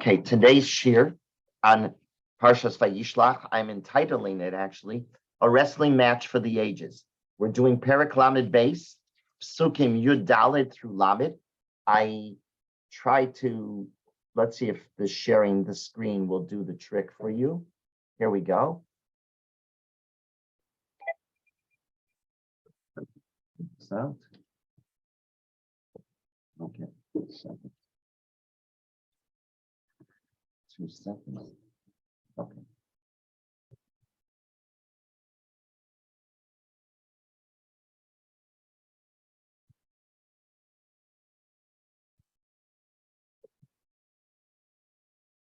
Okay, today's shir on Parshas Vayishlach, I'm entitling it actually, a wrestling match for the ages. We're doing Perek Lamed Beis, Psukim Yud Daled through Lamed. I try to, let's see if the sharing the screen will do the trick for you. Here we go. So, okay, 2 seconds. Okay.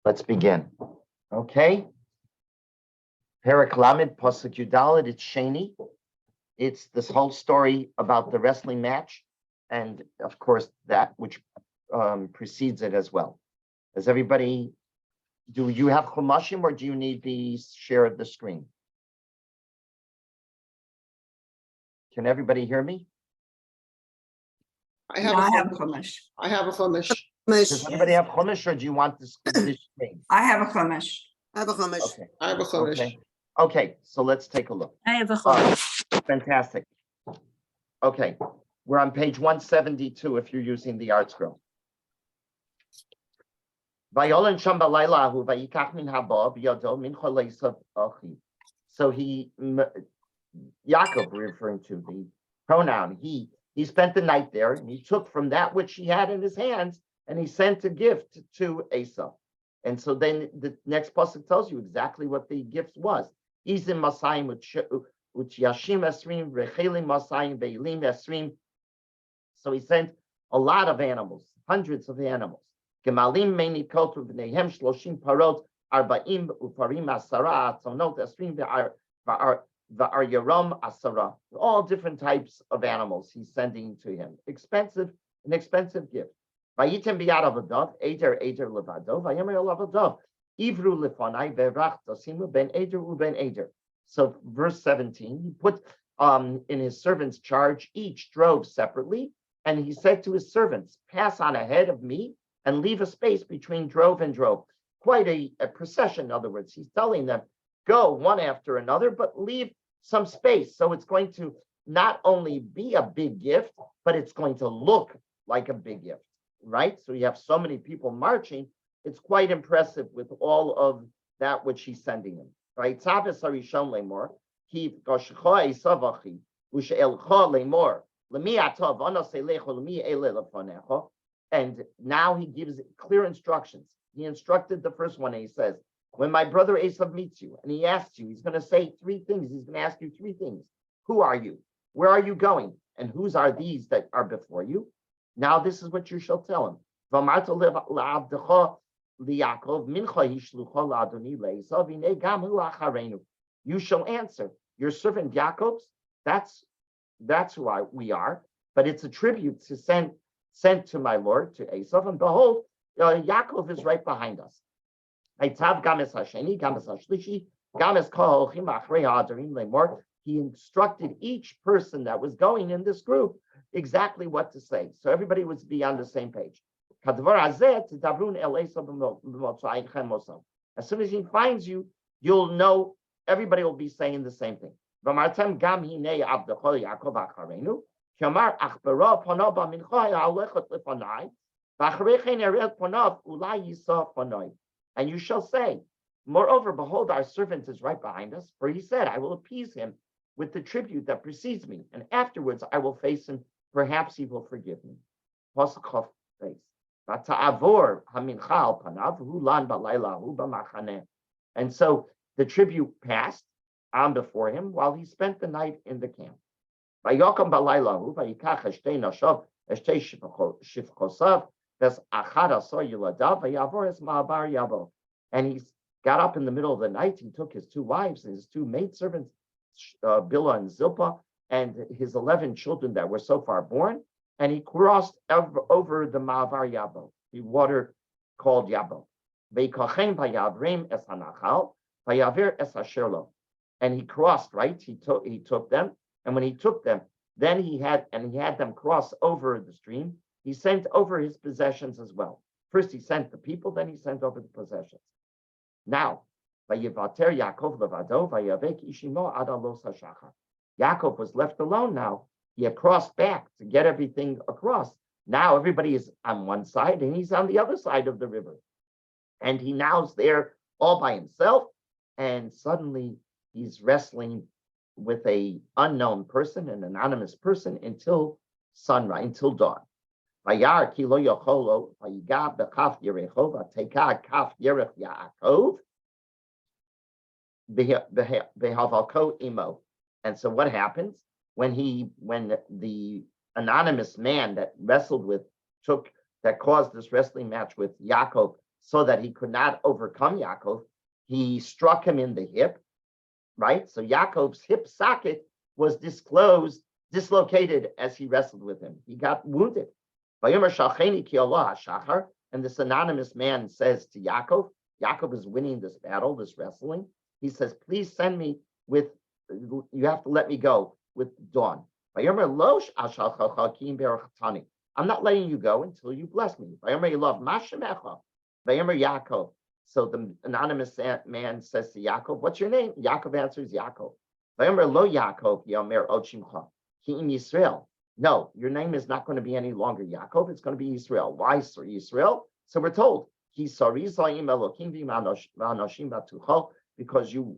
Let's begin. Okay. Perek Lamed, Pasuk Yudalet, it's Sheni. It's this whole story about the wrestling match, and of course that which precedes it as well. Does everybody, do you have chumashim or do you need the share of the screen? Can everybody hear me? I have a chumash. I have a chumash. Does everybody have chumash or do you want this screen? I have a chumash. I have a chumash. Okay. I have a chumash. Okay. Okay, so let's take a look. I have a chumash. Fantastic. Okay, we're on page 172 if you're using the art scroll. So Yaakov, referring to the pronoun, he spent the night there and he took from that which he had in his hands and he sent a gift to Esau. And so then the next pasuk tells you exactly what the gift was. Izim masayim which yashim esrim rechelim masayim beilim esrim. So he sent a lot of animals, hundreds of animals. Gemalim meini kotu v'neihem shloshim parot arba'im ufarim asara atzonot esrim v'aryarom asara. All different types of animals he's sending to him. An expensive gift. Vayitem biyad avadav eder levado vayemer lavadav ivru lefanai verach tasimu ben eder uben eder. So verse 17, he put in his servants' charge each drove separately, and he said to his servants, pass on ahead of me and leave a space between drove and drove. Quite a procession, in other words. He's telling them, go one after another, but leave some space. So it's going to not only be a big gift, but it's going to look like a big gift, right? So you have so many people marching. It's quite impressive with all of that which he's sending them. Right? Tzavis harishon lemor, ki goshcho esavachi, usheelcho lemor, lemi atov anoselecho lemi ele lefonecho. And now he gives clear instructions. He instructed the first one, and he says, when my brother Esav meets you, and he asks you, he's going to say 3 things. He's going to ask you 3 things. Who are you? Where are you going? And whose are these that are before you? Now this is what you shall tell him. You shall answer, your servant Yaakov's, that's who we are, but it's a tribute to sent to my Lord, to Esav, and behold, Yaakov is right behind us. He instructed each person that was going in this group exactly what to say. So everybody was be on the same page. As soon as he finds you, you'll know everybody will be saying the same thing. And you shall say, moreover, behold, our servant is right behind us, for he said, I will appease him with the tribute that precedes me, and afterwards I will face him. Perhaps he will forgive me. And so the tribute passed on before him while he spent the night in the camp. And he got up in the middle of the night. He took his 2 wives and his 2 maidservants, Bilhah and Zilpah, and his 11 children that were so far born, and he crossed over the Ma'avar Yabo, the water called Yabo. And he crossed, right? He took them, and when he took them, then he had them cross over the stream. He sent over his possessions as well. First he sent the people, then he sent over the possessions. Now, Vayivater Yaakov levado, vayavek ishimo ad alos hashachar. Yaakov was left alone now. He had crossed back to get everything across. Now everybody is on one side and he's on the other side of the river. And he now's there all by himself. And suddenly he's wrestling with a unknown person, an anonymous person, until sunrise, until dawn. Vayar ki lo yocholo, vayiga b'kaf yerecho, v'teika kaf yerech Yaakov, behavalko imo. And so what happens when the anonymous man that wrestled with that caused this wrestling match with Yaakov so that he could not overcome Yaakov, he struck him in the hip, right? So Yaakov's hip socket was dislocated as he wrestled with him. He got wounded. And this anonymous man says to Yaakov is winning this battle, this wrestling. He says, please send me you have to let me go with dawn. I'm not letting you go until you bless me. Yaakov. So the anonymous man says to Yaakov, what's your name? Yaakov answers Yaakov. Lo Yaakov, Yisrael. No, your name is not going to be any longer Yaakov. It's going to be Israel. Why Israel? So we're told, because you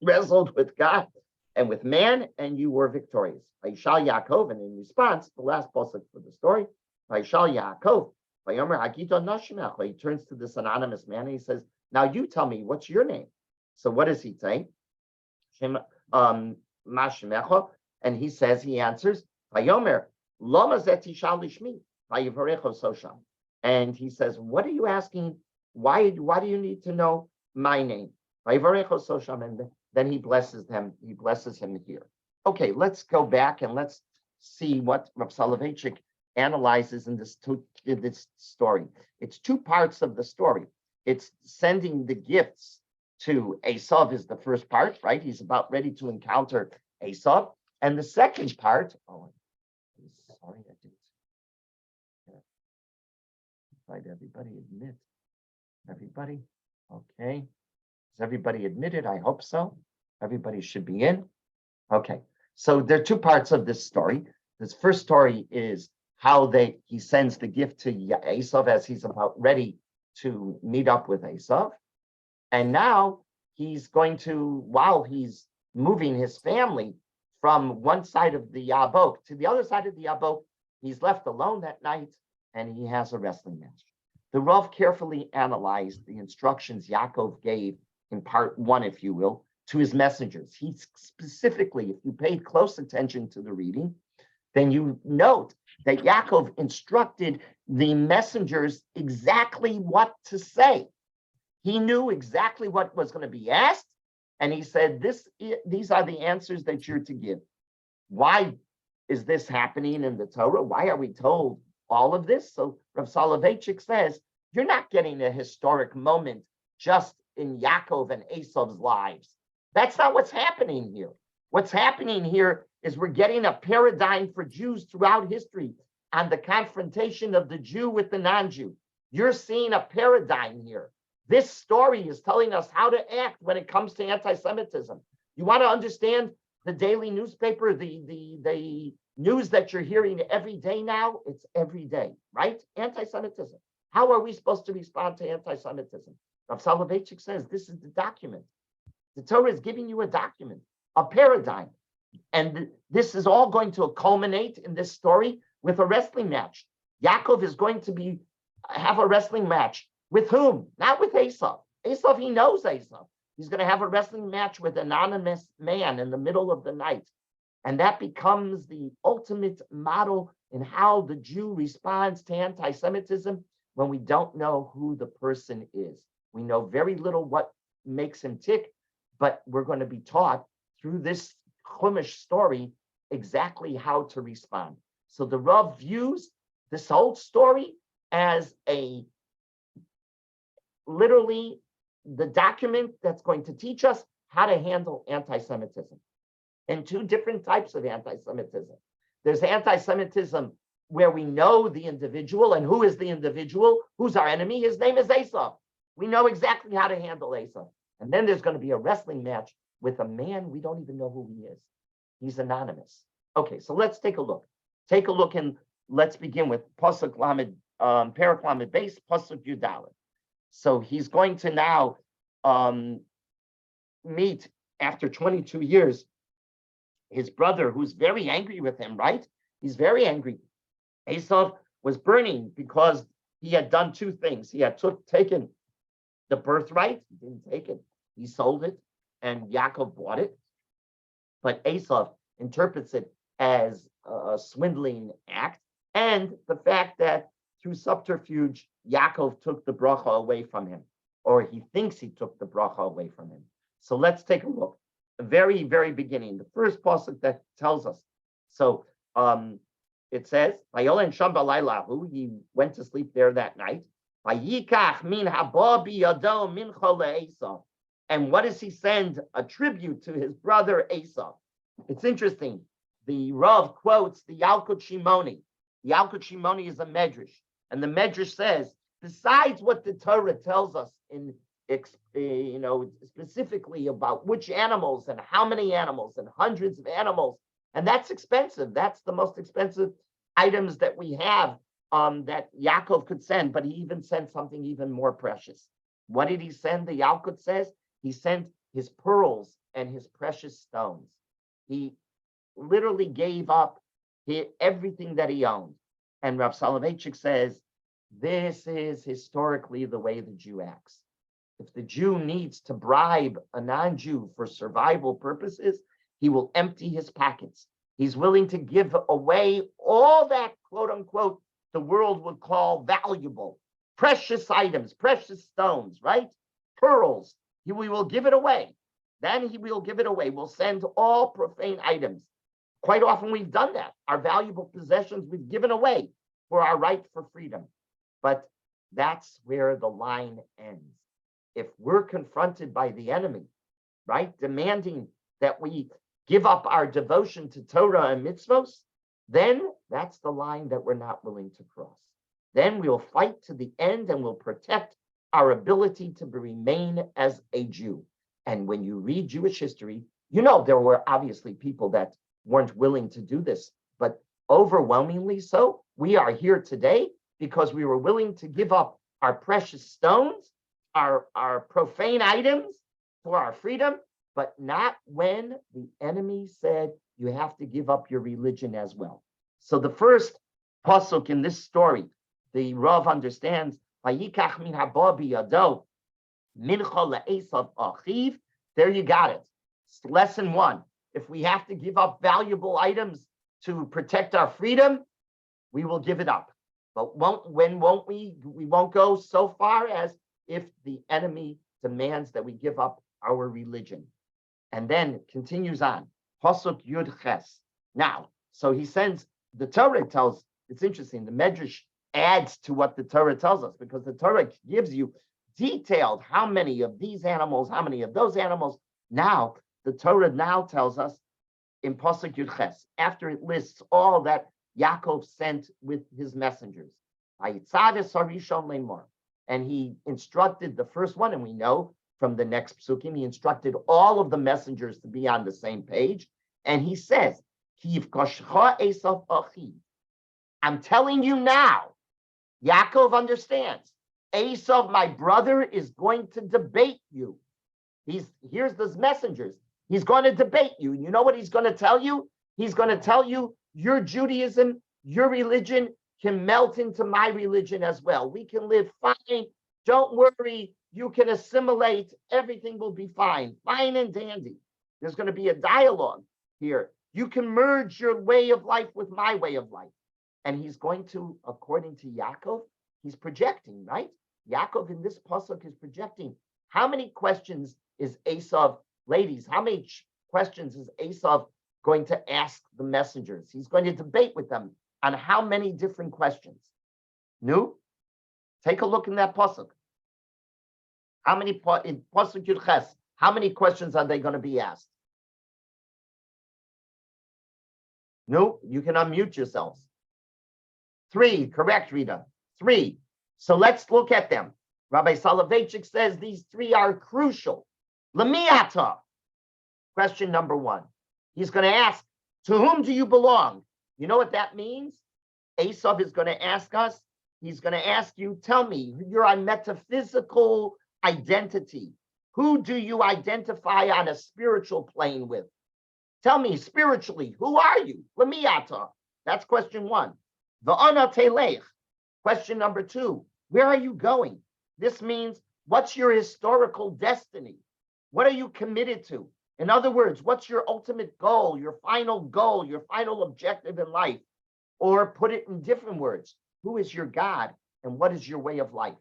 wrestled with God and with man, and you were victorious. Vayishal Yaakov, and in response, the last pasuk for the story, Vayishal Yaakov, he turns to this anonymous man and he says, now you tell me, what's your name? So what does he say? And he answers, and he says, what are you asking? Why do you need to know my name? And then he blesses them. He blesses him here. Okay, let's go back and let's see what Rav Soloveitchik analyzes in this story. It's two parts of the story. It's sending the gifts to Esav is the first part, right? He's about ready to encounter Esav. And the second part, I'm sorry, I didn't. Right, everybody admit. Everybody, okay. Is everybody admitted? I hope so. Everybody should be in. Okay, so there are two parts of this story. This first story is how he sends the gift to Esav as he's about ready to meet up with Esav. And now he's going to, while he's moving his family from one side of the Yabok to the other side of the Yabok, he's left alone that night and he has a wrestling match. The Rav carefully analyzed the instructions Yaakov gave in part one, if you will, to his messengers. He specifically, if you paid close attention to the reading, then you note that Yaakov instructed the messengers exactly what to say. He knew exactly what was going to be asked, and he said, these are the answers that you're to give. Why is this happening in the Torah? Why are we told all of this? So Rav Soloveitchik says, you're not getting a historic moment just in Yaakov and Esav's lives. That's not what's happening here. What's happening here is we're getting a paradigm for Jews throughout history on the confrontation of the Jew with the non-Jew. You're seeing a paradigm here. This story is telling us how to act when it comes to anti-Semitism. You want to understand the daily newspaper, the news that you're hearing every day now? It's every day, right? Anti-Semitism. How are we supposed to respond to anti-Semitism? Rav Soloveitchik says this is the document. The Torah is giving you a document, a paradigm. And this is all going to culminate in this story with a wrestling match. Yaakov is going to have a wrestling match. With whom? Not with Esav. Esav, he knows Esav. He's going to have a wrestling match with an anonymous man in the middle of the night. And that becomes the ultimate model in how the Jew responds to anti-Semitism when we don't know who the person is. We know very little what makes him tick, but we're going to be taught through this Chumash story exactly how to respond. So the Rav views this whole story as literally the document that's going to teach us how to handle anti-Semitism. And two different types of anti-Semitism. There's anti-Semitism where we know the individual. And who is the individual? Who's our enemy? His name is Esau. We know exactly how to handle Esau. And then there's going to be a wrestling match with a man we don't even know who he is. He's anonymous. Okay, so let's take a look. Take a look, and let's begin with Pasuk Lamed, Parak Lamed Beis, Pasuk Yudalet. So he's going to now meet, after 22 years, his brother, who's very angry with him, right? He's very angry. Esau was burning because he had done two things. He had taken the birthright, he didn't take it, he sold it, and Yaakov bought it. But Esau interprets it as a swindling act, and the fact that through subterfuge, Yaakov took the bracha away from him, or he thinks he took the bracha away from him. So let's take a look. The very, very beginning, the first pasuk that tells us. So it says, "Vayolen sham b'laylahu," he went to sleep there that night. "Vayikach min haba biyado mincha le'Esav." And what does he send? A tribute to his brother Esau. It's interesting. The Rav quotes the Yalkut Shimoni. The Yalkut Shimoni is a medrash, and the medrash says, besides what the Torah tells us in, specifically about which animals and how many animals and hundreds of animals, and that's expensive. That's the most expensive items that we have that Yaakov could send, but he even sent something even more precious. What did he send? The Yalkut says he sent his pearls and his precious stones. He literally gave up everything that he owned. And Rav Soloveitchik says, this is historically the way the Jew acts. If the Jew needs to bribe a non-Jew for survival purposes, he will empty his pockets. He's willing to give away all that, quote unquote, the world would call valuable, precious items, precious stones, right? Pearls. We will give it away. Then he will give it away. We'll send all profane items. Quite often we've done that. Our valuable possessions we've given away for our right for freedom. But that's where the line ends. If we're confronted by the enemy, right, demanding that we give up our devotion to Torah and mitzvos, then that's the line that we're not willing to cross. Then we'll fight to the end and we'll protect our ability to remain as a Jew. And when you read Jewish history, there were obviously people that weren't willing to do this, but overwhelmingly so. We are here today because we were willing to give up our precious stones, our profane items for our freedom, but not when the enemy said you have to give up your religion as well. So the first pasuk in this story, the Rav understands, "Vayikach min haba biyado mincha le'esav achiv." There you got it. It's lesson one. If we have to give up valuable items to protect our freedom, we will give it up. But when won't we? We won't go so far as if the enemy demands that we give up our religion. And then continues on. Pasuk Yud Ches. Now, so he sends, the Torah tells, it's interesting, the Medrash adds to what the Torah tells us, because the Torah gives you detailed how many of these animals, how many of those animals. Now, the Torah now tells us in Pasuk Yud Ches, after it lists all that Yaakov sent with his messengers, and he instructed the first one, and we know from the next psukim, he instructed all of the messengers to be on the same page, and he says, I'm telling you now, Yaakov understands, Esau, my brother, is going to debate you. Here's those messengers. He's going to debate you. You know what he's going to tell you? He's going to tell you your Judaism, your religion can melt into my religion as well. We can live fine. Don't worry. You can assimilate. Everything will be fine. Fine and dandy. There's going to be a dialogue here. You can merge your way of life with my way of life. And he's going to, according to Yaakov, he's projecting, right? Yaakov in this pasuk is projecting. How many questions is Esau, ladies, how many questions is Esau going to ask the messengers? He's going to debate with them on how many different questions. No? Take a look in that pasuk. How many, in pasuk Yud Ches, how many questions are they going to be asked? No? You can unmute yourselves. 3, correct, Rita. 3. So let's look at them. Rabbi Soloveitchik says these 3 are crucial. Lemiata. Question number 1. He's going to ask, to whom do you belong? You know what that means? Esav is going to ask us, he's going to ask you, tell me your metaphysical identity. Who do you identify on a spiritual plane with? Tell me spiritually, who are you? Lemiata. That's question 1. Va'ana telech. Question number 2. Where are you going? This means, what's your historical destiny? What are you committed to? In other words, what's your ultimate goal, your final objective in life? Or put it in different words, who is your God and what is your way of life?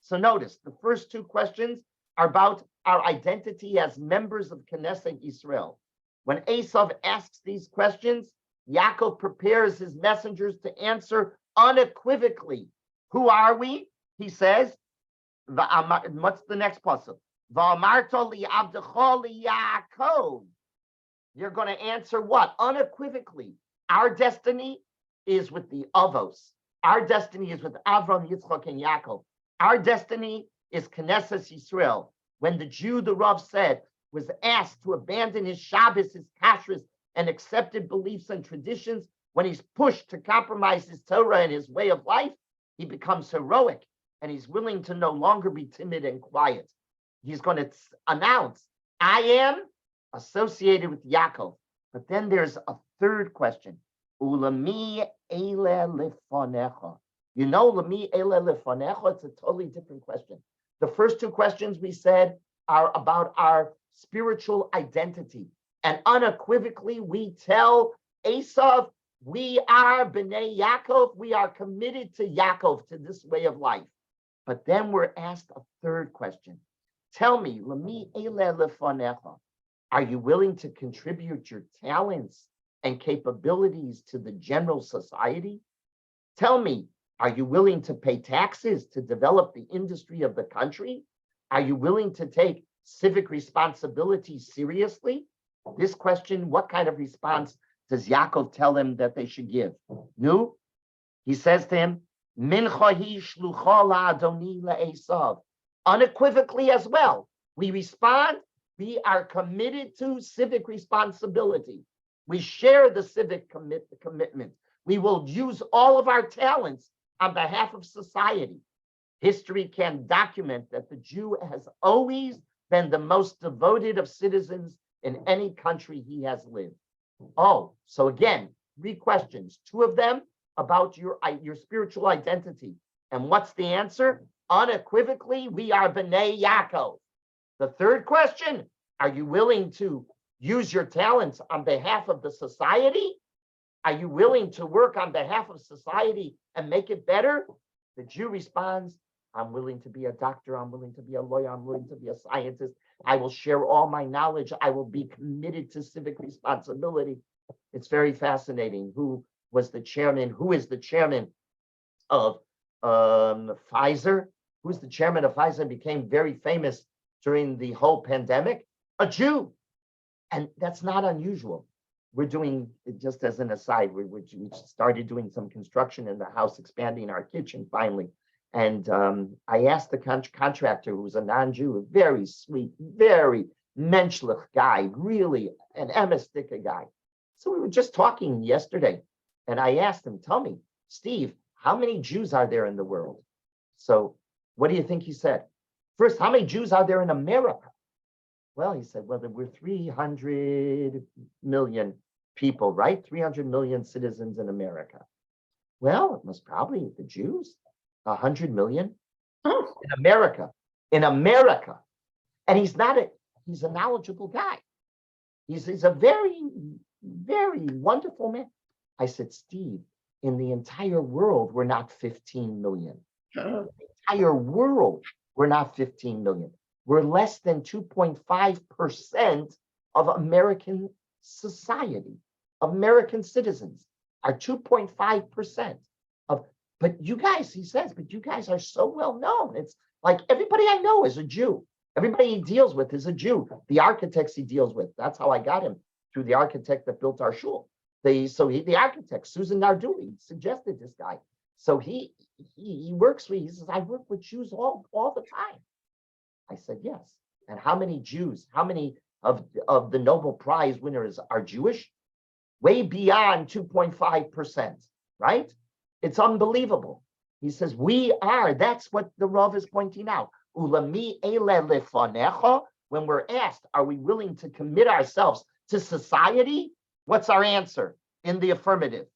So notice, the first 2 questions are about our identity as members of Knesset Israel. When Esav asks these questions, Yaakov prepares his messengers to answer unequivocally. Who are we? He says, what's the next passage? Va'amarta li abdecha li Yaakov. You're going to answer what? Unequivocally. Our destiny is with the Avos. Our destiny is with Avram, Yitzchak, and Yaakov. Our destiny is Knesset Yisrael. When the Jew, the Rav said, was asked to abandon his Shabbos, his kashrus, and accepted beliefs and traditions, when he's pushed to compromise his Torah and his way of life, he becomes heroic, and he's willing to no longer be timid and quiet. He's going to announce, I am associated with Yaakov. But then there's a third question. Ulami ele lefanecha. You know, lami ele lefanecha, it's a totally different question. The first 2 questions we said are about our spiritual identity. And unequivocally, we tell Esav, we are B'nai Yaakov, we are committed to Yaakov, to this way of life. But then we're asked a third question. Tell me, lami ele lefanecha, are you willing to contribute your talents and capabilities to the general society? Tell me, are you willing to pay taxes to develop the industry of the country? Are you willing to take civic responsibility seriously? This question, what kind of response does Yaakov tell him that they should give? No, he says to him, Mincha hi shlucha la'adoni la'esav. Unequivocally as well, we respond, we are committed to civic responsibility. We share the civic commitment. We will use all of our talents on behalf of society. History can document that the Jew has always been the most devoted of citizens in any country he has lived. Oh, so again, 3 questions, 2 of them about your spiritual identity. And what's the answer? Unequivocally, we are B'nai Yaakov. The third question, are you willing to use your talents on behalf of the society? Are you willing to work on behalf of society and make it better? The Jew responds, I'm willing to be a doctor, I'm willing to be a lawyer, I'm willing to be a scientist. I will share all my knowledge. I will be committed to civic responsibility. It's very fascinating. Who is the chairman of Pfizer? Who's the chairman of Pfizer, became very famous during the whole pandemic? A Jew. And that's not unusual. We're doing, just as an aside, we started doing some construction in the house, expanding our kitchen finally. And I asked the contractor, who's a non-Jew, a very sweet, very menschlich guy, really an emes guy. So we were just talking yesterday, and I asked him, tell me, Steve, how many Jews are there in the world? So what do you think he said? First, how many Jews are there in America? Well, he said, well, there were 300 million people, right? 300 million citizens in America. Well, it must probably the Jews, 100 million in America. And he's a knowledgeable guy. He's a very, very wonderful man. I said, Steve, in the entire world, we're not 15 million. In the entire world, we're not 15 million. We're less than 2.5% of American society, American citizens are 2.5% of, but you guys, he says, but you guys are so well known. It's like everybody I know is a Jew. Everybody he deals with is a Jew. The architects he deals with, that's how I got him, through the architect that built our shul. The architect, Susan Narduli, suggested this guy. So he works with, he says, I work with Jews all the time. I said, yes. And how many Jews, how many of the Nobel Prize winners are Jewish? Way beyond 2.5%, right? It's unbelievable. He says, we are. That's what the Rav is pointing out. Ulami ele lefanecha. When we're asked, are we willing to commit ourselves to society? What's our answer? In the affirmative.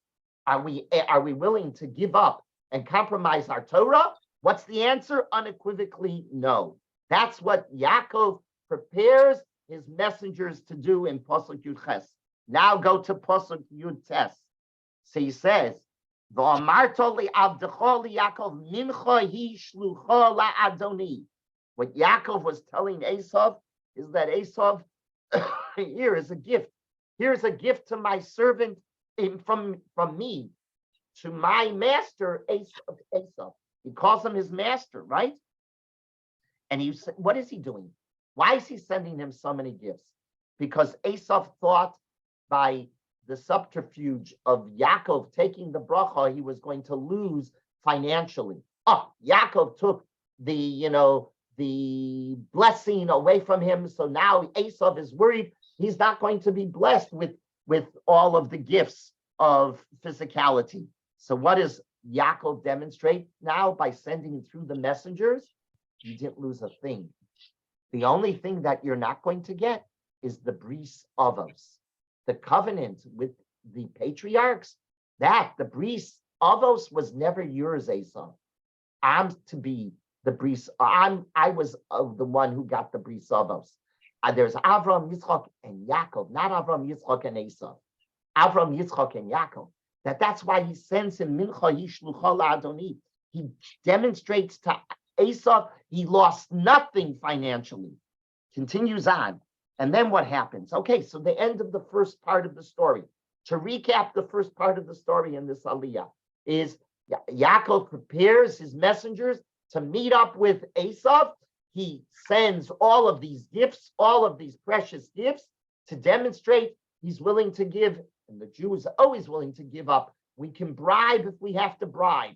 Are we willing to give up and compromise our Torah? What's the answer? Unequivocally, no. That's what Yaakov prepares his messengers to do in Pasuk Yud Ches. Now go to Pasuk Yud Tes. So he says, "V'amarto li'avdecho liYaakov mincha hi shlucha la'adoni." What Yaakov was telling Esav is that Esav, here is a gift. Here's a gift to my servant from me to my master Esav. He calls him his master, right? And what is he doing? Why is he sending him so many gifts? Because Esav thought by the subterfuge of Yaakov taking the bracha, he was going to lose financially. Oh, Yaakov took the blessing away from him. So now Esav is worried he's not going to be blessed with all of the gifts of physicality. So what does Yaakov demonstrate now by sending through the messengers? You didn't lose a thing. The only thing that you're not going to get is the bris avos, the covenant with the patriarchs. That the bris avos was never yours, Esau. I'm to be the bris. I was the one who got the bris avos. There's Avram, Yitzchak, and Yaakov, not Avram, Yitzchak, and Esau. Avram, Yitzchak, and Yaakov. That's why he sends him mincha yishlucha la'adoni. He demonstrates to Esau he lost nothing financially. Continues on. And then what happens? Okay, so the end of the first part of the story. To recap the first part of the story in this aliyah is Yaakov prepares his messengers to meet up with Esau. He sends all of these gifts, all of these precious gifts to demonstrate he's willing to give. And the Jew is always willing to give up. We can bribe if we have to bribe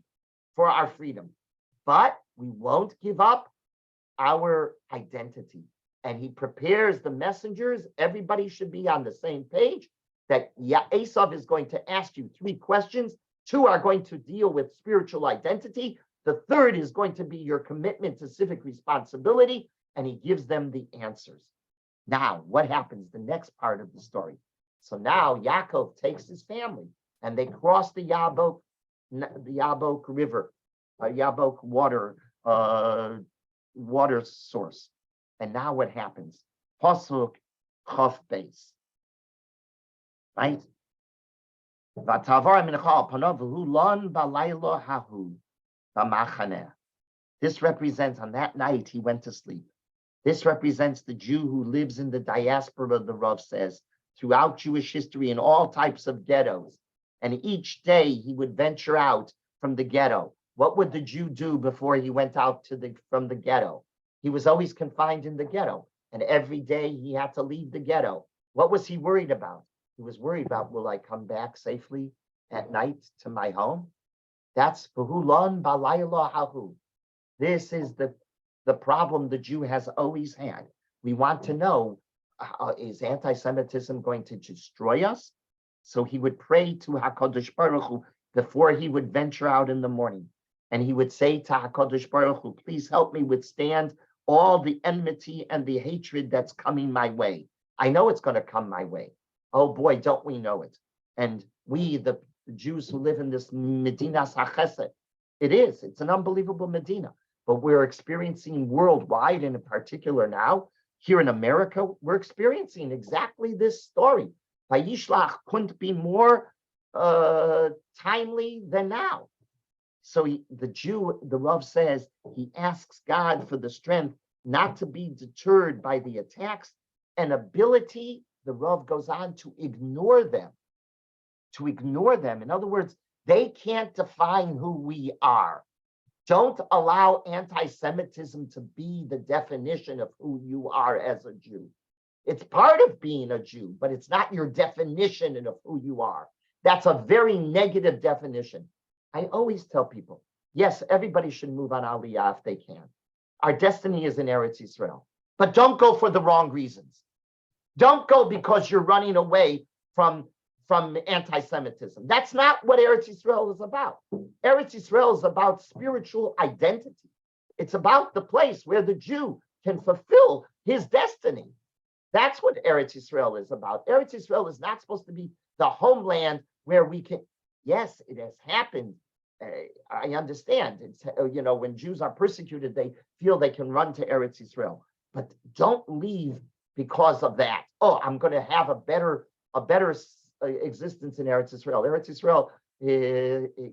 for our freedom. But we won't give up our identity. And he prepares the messengers. Everybody should be on the same page that Esav is going to ask you 3 questions. 2 are going to deal with spiritual identity. The 3rd is going to be your commitment to civic responsibility. And he gives them the answers. Now, what happens? The next part of the story. So now Yaakov takes his family and they cross the Yabok River, Yabok water source. And now what happens? Pasuk Chaf Beis, right? This represents, on that night he went to sleep. This represents the Jew who lives in the diaspora, the Rav says, throughout Jewish history in all types of ghettos. And each day he would venture out from the ghetto. What would the Jew do before he went out from the ghetto? He was always confined in the ghetto. And every day he had to leave the ghetto. What was he worried about? He was worried about, will I come back safely at night to my home? That's Behulon Balayla Hahu. This is the problem the Jew has always had. We want to know, is anti-Semitism going to destroy us? So he would pray to HaKadosh Baruch Hu before he would venture out in the morning. And he would say to HaKadosh Baruch Hu, please help me withstand all the enmity and the hatred that's coming my way. I know it's going to come my way. Oh boy, don't we know it. And we, the Jews who live in this Medina Chesed, it's an unbelievable Medina. But we're experiencing worldwide, and in particular now, here in America, we're experiencing exactly this story. Vayishlach couldn't be more timely than now. So the Rav says, he asks God for the strength not to be deterred by the attacks and ability, the Rav goes on, to ignore them. To ignore them. In other words, they can't define who we are. Don't allow anti-Semitism to be the definition of who you are as a Jew. It's part of being a Jew, but it's not your definition of who you are. That's a very negative definition. I always tell people, yes, everybody should move on Aliyah if they can. Our destiny is in Eretz Yisrael, but don't go for the wrong reasons. Don't go because you're running away from anti-Semitism. That's not what Eretz Yisrael is about. Eretz Yisrael is about spiritual identity. It's about the place where the Jew can fulfill his destiny. That's what Eretz Yisrael is about. Eretz Yisrael is not supposed to be the homeland where we can. Yes, it has happened. I understand. It's when Jews are persecuted, they feel they can run to Eretz Yisrael. But don't leave because of that. Oh, I'm going to have a better existence in Eretz Yisrael. Eretz Yisrael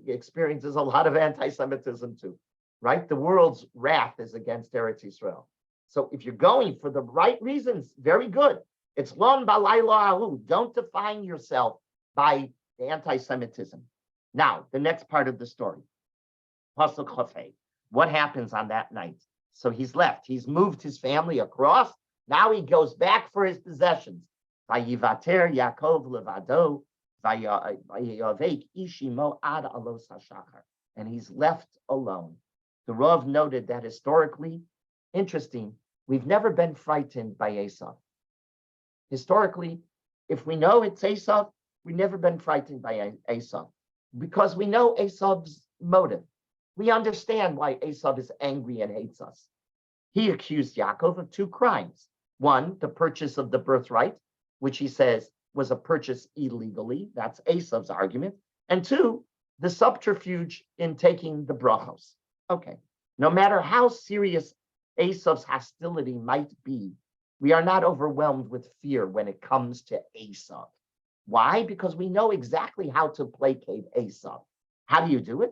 experiences a lot of anti-Semitism too, right? The world's wrath is against Eretz Yisrael. So if you're going for the right reasons, very good. It's lon balayla ahu. Don't define yourself by anti-Semitism. Now, the next part of the story. Pasuk Chafei. What happens on that night? So he's left. He's moved his family across. Now he goes back for his possessions. Vayivater Yaakov levado, vayavek ishimo ad alos hashachar. And he's left alone. The Rav noted that historically, interesting, we've never been frightened by Esav. Historically, if we know it's Esav, we've never been frightened by Esav because we know Esav's motive. We understand why Esav is angry and hates us. He accused Yaakov of two crimes. One, the purchase of the birthright, which he says was a purchase illegally. That's Esav's argument. And two, the subterfuge in taking the brachos. Okay, no matter how serious Esav's hostility might be, we are not overwhelmed with fear when it comes to Esav. Why? Because we know exactly how to placate Esav. How do you do it?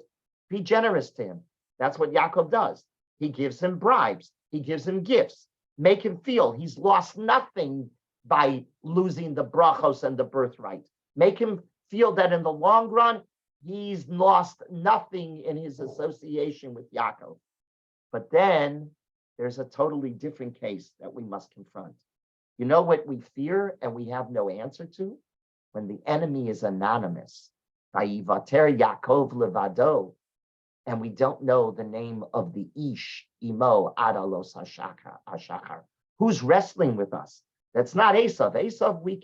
Be generous to him. That's what Yaakov does. He gives him bribes. He gives him gifts. Make him feel he's lost nothing by losing the brachos and the birthright. Make him feel that in the long run, he's lost nothing in his association with Yaakov. But then there's a totally different case that we must confront. You know what we fear and we have no answer to? When the enemy is anonymous. Vayivater Yaakov levado, and we don't know the name of the Ish, Imo, Adalos Hashachar. Who's wrestling with us? That's not Esav. Esav we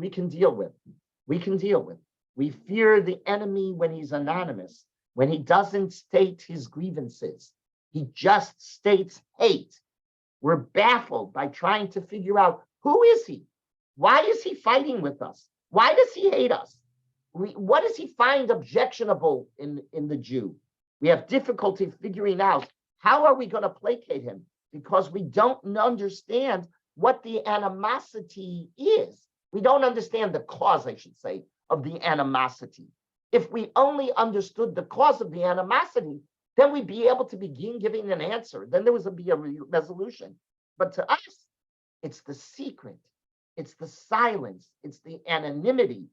can deal with. We can deal with. We fear the enemy when he's anonymous, when he doesn't state his grievances. He just states hate. We're baffled by trying to figure out who is he? Why is he fighting with us? Why does he hate us? What does he find objectionable in the Jew? We have difficulty figuring out how are we going to placate him because we don't understand what the animosity is. We don't understand the cause, I should say, of the animosity. If we only understood the cause of the animosity, then we'd be able to begin giving an answer. Then there would be a resolution. But to us, it's the secret. It's the silence. It's the anonymity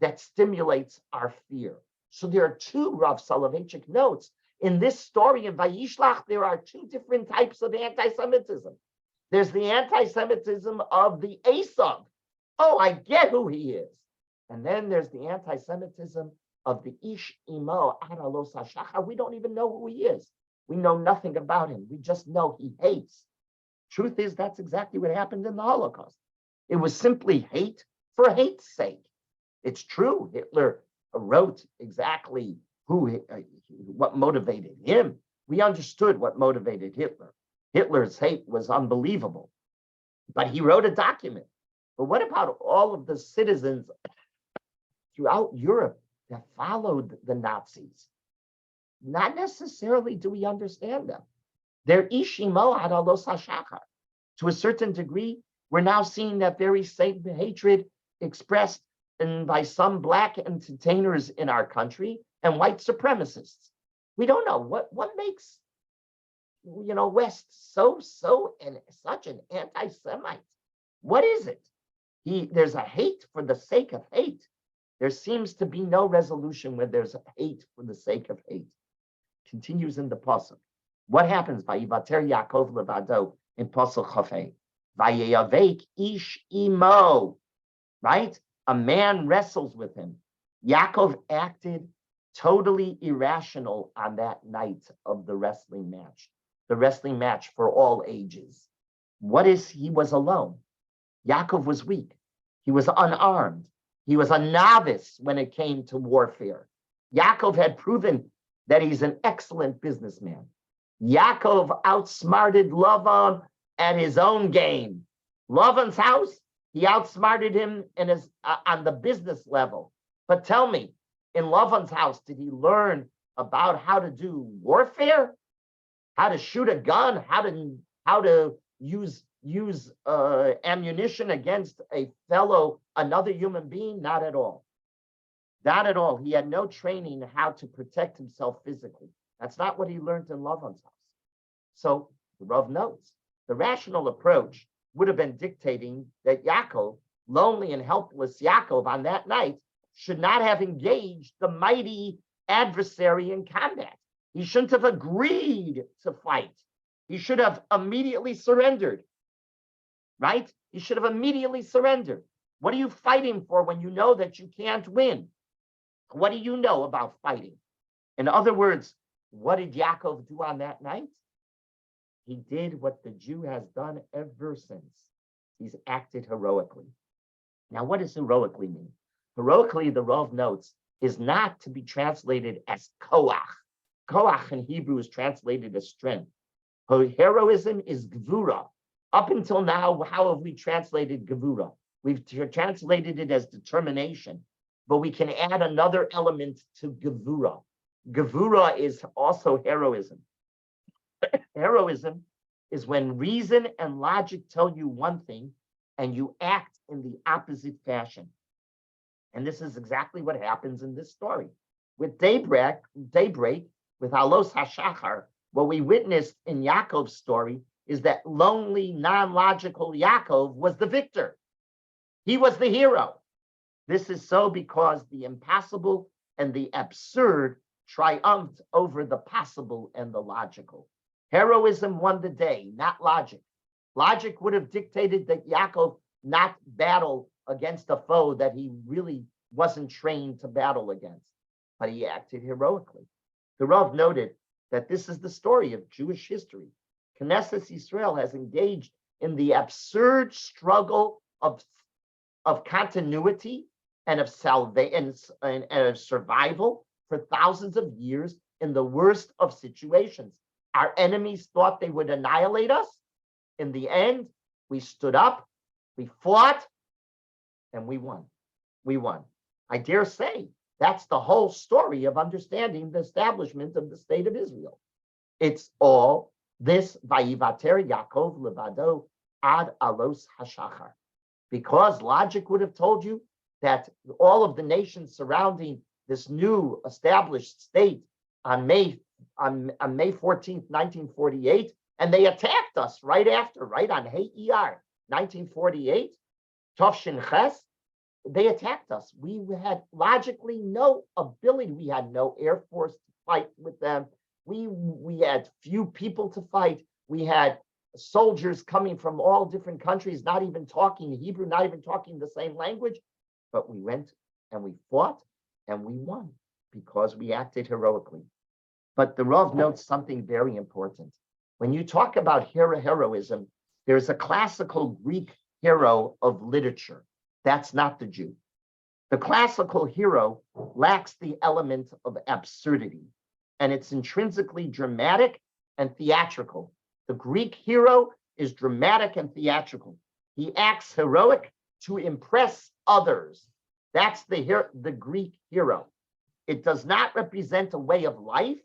that stimulates our fear. So there are two Rav Soloveitchik notes. In this story in Vayishlach, there are two different types of anti-Semitism. There's the anti-Semitism of the Esav. Oh, I get who he is. And then there's the anti-Semitism of the Ish Imo Adalos Hashachar. We don't even know who he is. We know nothing about him. We just know he hates. Truth is, that's exactly what happened in the Holocaust. It was simply hate for hate's sake. It's true. Hitler wrote exactly what motivated him. We understood what motivated Hitler. Hitler's hate was unbelievable, but he wrote a document. But what about all of the citizens throughout Europe that followed the Nazis? Not necessarily do we understand them. They're ishimo adalos hashachar. To a certain degree, we're now seeing that very same hatred expressed by some black entertainers in our country and white supremacists. We don't know what makes West so and such an anti-Semite. What is it? There's a hate for the sake of hate. There seems to be no resolution where there's hate for the sake of hate. Continues in the pasuk. What happens? Vayivater Yaakov levado in pasuk chafei. Vayavek ish imo. Right? A man wrestles with him. Yaakov acted totally irrational on that night of the wrestling match for all ages. He was alone. Yaakov was weak. He was unarmed. He was a novice when it came to warfare. Yaakov had proven that he's an excellent businessman. Yaakov outsmarted Lavan at his own game. Lavan's house, he outsmarted him on the business level. But tell me, in Lavan's house, did he learn about how to do warfare? How to shoot a gun? How to use ammunition against another human being? Not at all. Not at all. He had no training how to protect himself physically. That's not what he learned in Lavan's house. So the Rav notes, the rational approach would have been dictating that Yaakov, lonely and helpless Yaakov on that night, should not have engaged the mighty adversary in combat. He shouldn't have agreed to fight. He should have immediately surrendered, right? He should have immediately surrendered. What are you fighting for when you know that you can't win? What do you know about fighting? In other words, what did Yaakov do on that night? He did what the Jew has done ever since. He's acted heroically. Now, what does heroically mean? Heroically, the Rav notes, is not to be translated as koach. Koach in Hebrew is translated as strength. Heroism is gvura. Up until now, how have we translated gvura? We've translated it as determination, but we can add another element to gevura. Gevura is also heroism. Heroism is when reason and logic tell you one thing and you act in the opposite fashion. And this is exactly what happens in this story. With daybreak, with Alos HaShachar, what we witnessed in Yaakov's story is that lonely, non-logical Yaakov was the victor. He was the hero. This is so because the impossible and the absurd triumphed over the possible and the logical. Heroism won the day, not logic. Logic would have dictated that Yaakov not battle against a foe that he really wasn't trained to battle against, but he acted heroically. The Rav noted that this is the story of Jewish history. Knesset Yisrael has engaged in the absurd struggle of continuity and of salvation and of survival for thousands of years in the worst of situations. Our enemies thought they would annihilate us. In the end, we stood up, we fought, and we won. We won. I dare say that's the whole story of understanding the establishment of the state of Israel. It's all this Vayivater Yaakov levado ad alos hashachar. Because logic would have told you that all of the nations surrounding this new established state on May 14th, 1948, and they attacked us right on Hey ER, 1948, Tovshin Ches, they attacked us. We had logically no ability. We had no air force to fight with them. We had few people to fight. We had soldiers coming from all different countries, not even talking Hebrew, not even talking the same language. But we went and we fought and we won because we acted heroically. But the Rav notes something very important. When you talk about heroism, there's a classical Greek hero of literature. That's not the Jew. The classical hero lacks the element of absurdity, and it's intrinsically dramatic and theatrical. The Greek hero is dramatic and theatrical. He acts heroic to impress others. That's the Greek hero. It does not represent a way of life.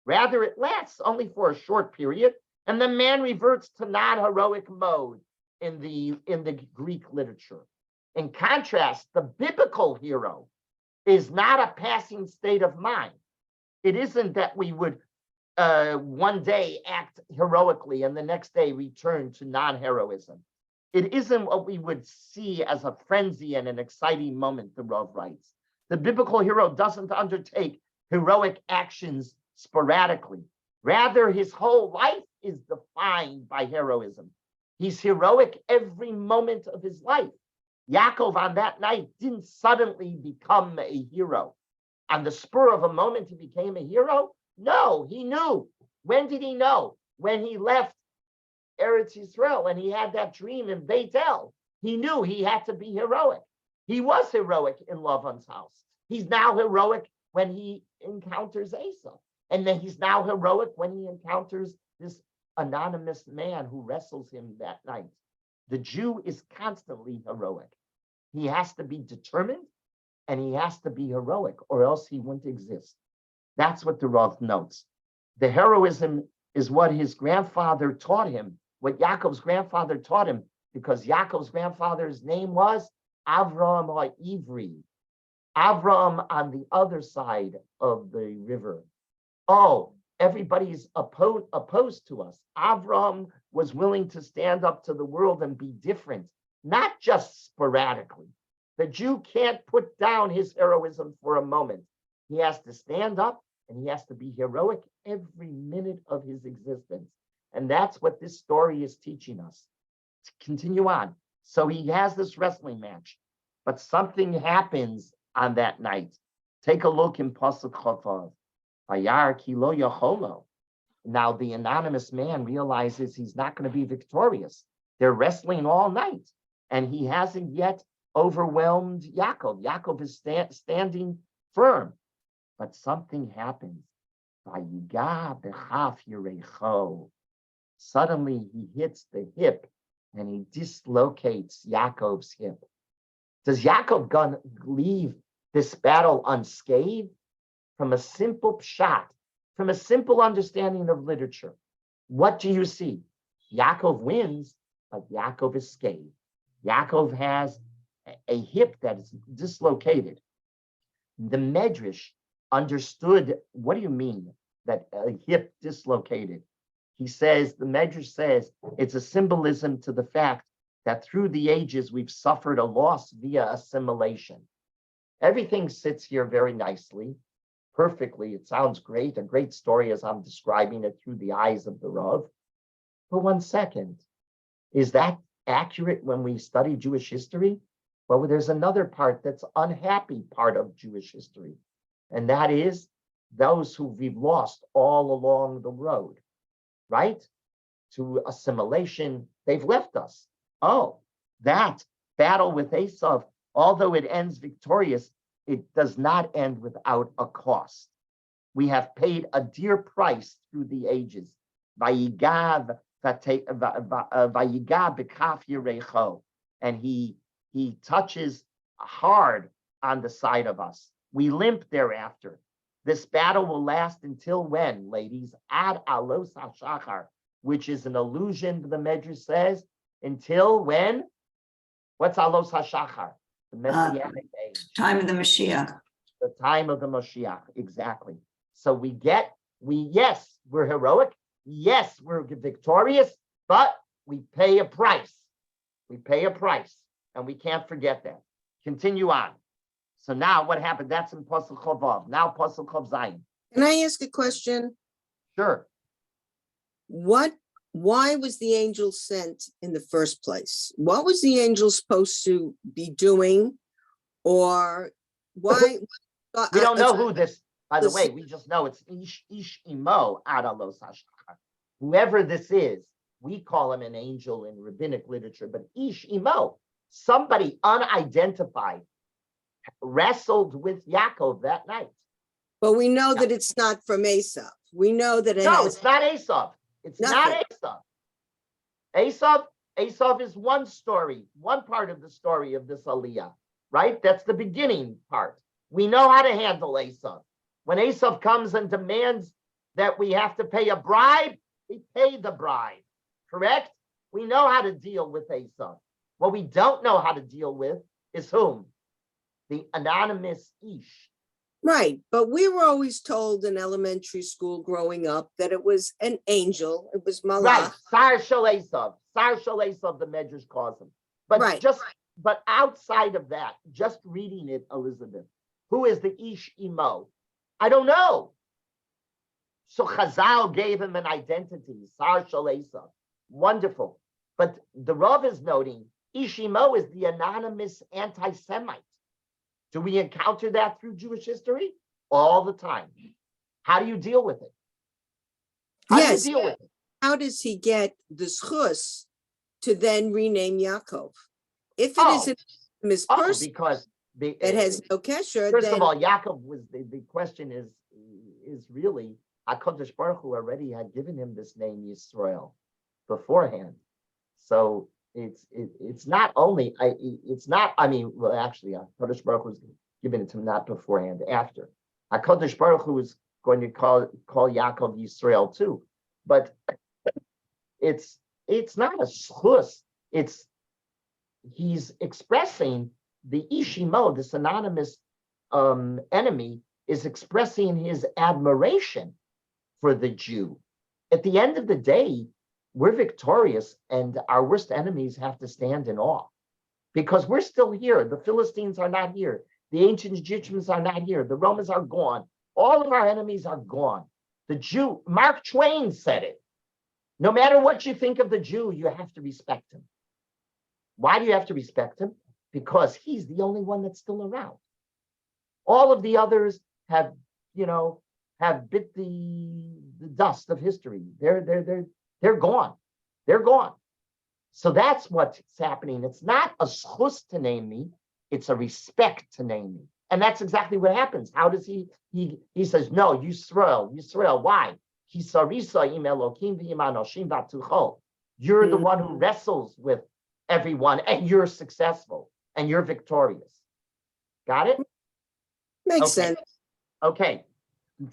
Rather, it lasts only for a short period, and the man reverts to non-heroic mode in the Greek literature. In contrast, the biblical hero is not a passing state of mind. It isn't that we would one day act heroically and the next day return to non-heroism. It isn't what we would see as a frenzy and an exciting moment, the Rav writes. The biblical hero doesn't undertake heroic actions sporadically. Rather, his whole life is defined by heroism. He's heroic every moment of his life. Yaakov on that night didn't suddenly become a hero. On the spur of a moment, he became a hero? No, he knew. When did he know? When he left Eretz Yisrael and he had that dream in Beit El. He knew he had to be heroic. He was heroic in Lavan's house. He's now heroic when he encounters Esau. And then he's now heroic when he encounters this anonymous man who wrestles him that night. The Jew is constantly heroic. He has to be determined and he has to be heroic, or else he wouldn't exist. That's what the Rav notes. The heroism is what his grandfather taught him, what Yaakov's grandfather taught him, because Yaakov's grandfather's name was Avram HaIvri. Avram on the other side of the river. Oh, everybody's opposed to us. Avram was willing to stand up to the world and be different, not just sporadically. The Jew can't put down his heroism for a moment. He has to stand up and he has to be heroic every minute of his existence. And that's what this story is teaching us. To continue on. So he has this wrestling match, but something happens on that night. Take a look in Pasuk Chofav. Vayar ki lo yacholo. Now the anonymous man realizes he's not going to be victorious. They're wrestling all night, and he hasn't yet overwhelmed Yaakov. Yaakov is standing firm, but something happens. Vayiga b'chaf yirecho. Suddenly he hits the hip, and he dislocates Yaakov's hip. Does Yaakov leave this battle unscathed? From a simple pshat, from a simple understanding of literature, what do you see? Yaakov wins, but Yaakov is scathed. Yaakov has a hip that is dislocated. The Medrash understood, what do you mean that a hip dislocated? He says, the Medrash says, it's a symbolism to the fact that through the ages, we've suffered a loss via assimilation. Everything sits here very nicely, perfectly. It sounds great, a great story as I'm describing it through the eyes of the Rav. But 1 second, is that accurate when we study Jewish history? Well, there's another part that's unhappy part of Jewish history, and that is those who we've lost all along the road, right? To assimilation, they've left us. Oh, that battle with Esau, although it ends victorious, it does not end without a cost. We have paid a dear price through the ages. Vayiga b'kaf yirecho, and he touches hard on the side of us. We limp thereafter. This battle will last until when, ladies? Ad alos hashachar, which is an allusion, the Medrash says, until when? What's alos hashachar? The Messianic age. Time of the Mashiach. The time of the Mashiach, exactly. So yes, we're heroic. Yes, we're victorious, but we pay a price. We pay a price, and we can't forget that. Continue on. So now what happened? That's in Pasuk Chovav. Now Pasuk Chov Zayin. Can I ask a question? Sure. Why was the angel sent in the first place? What was the angel supposed to be doing? Or why? We don't know who this, by the way, we just know it's Ish Imo Adalos Hashachar. Whoever this is, we call him an angel in rabbinic literature, but Ish Imo, somebody unidentified, wrestled with Yaakov that night. But we know that it's not from Esau. We know that it's not Esau. It's not Esau. Esau is one story, one part of the story of this Aliyah, right? That's the beginning part. We know how to handle Esau. When Esau comes and demands that we have to pay a bribe, we pay the bribe, correct? We know how to deal with Esau. What we don't know how to deal with is whom? The anonymous Ish. Right, but we were always told in elementary school growing up that it was an angel. It was Malach. Right, Sar Shel Esau, the Medrash calls him. But but outside of that, just reading it, Elizabeth, who is the Ish Imo? I don't know. So Chazal gave him an identity, Sar Shel Esau. Wonderful. But the Rav is noting, Ish Imo is the anonymous anti-Semite. Do we encounter that through Jewish history? all the time. How do you deal with it? How Yes. do you deal with it? How does he get the schus to then rename Yaakov? If it is an anonymous person Because that has no kesher, first then of all, Yaakov was the question is really HaKadosh Baruch Hu already had given him this name Yisrael beforehand. So it's not only well actually HaKadosh Baruch Hu was given it to him not beforehand, after. HaKadosh Baruch Hu was going to call Yaakov Yisrael too, but it's not a schus. He's expressing the Ishimo, this anonymous enemy, is expressing his admiration for the Jew. At the end of the day, we're victorious, and our worst enemies have to stand in awe because we're still here. The Philistines are not here. The ancient Egyptians are not here. The Romans are gone. All of our enemies are gone. The Jew, Mark Twain said it. No matter what you think of the Jew, you have to respect him. Why do you have to respect him? Because he's the only one that's still around. All of the others have bit the dust of history. They're gone. They're gone. So that's what's happening. It's not a schus to name me, it's a respect to name me. And that's exactly what happens. How does he says, no, Yisrael, why? You're the one who wrestles with everyone, and you're successful, and you're victorious. Got it? makes sense. Okay,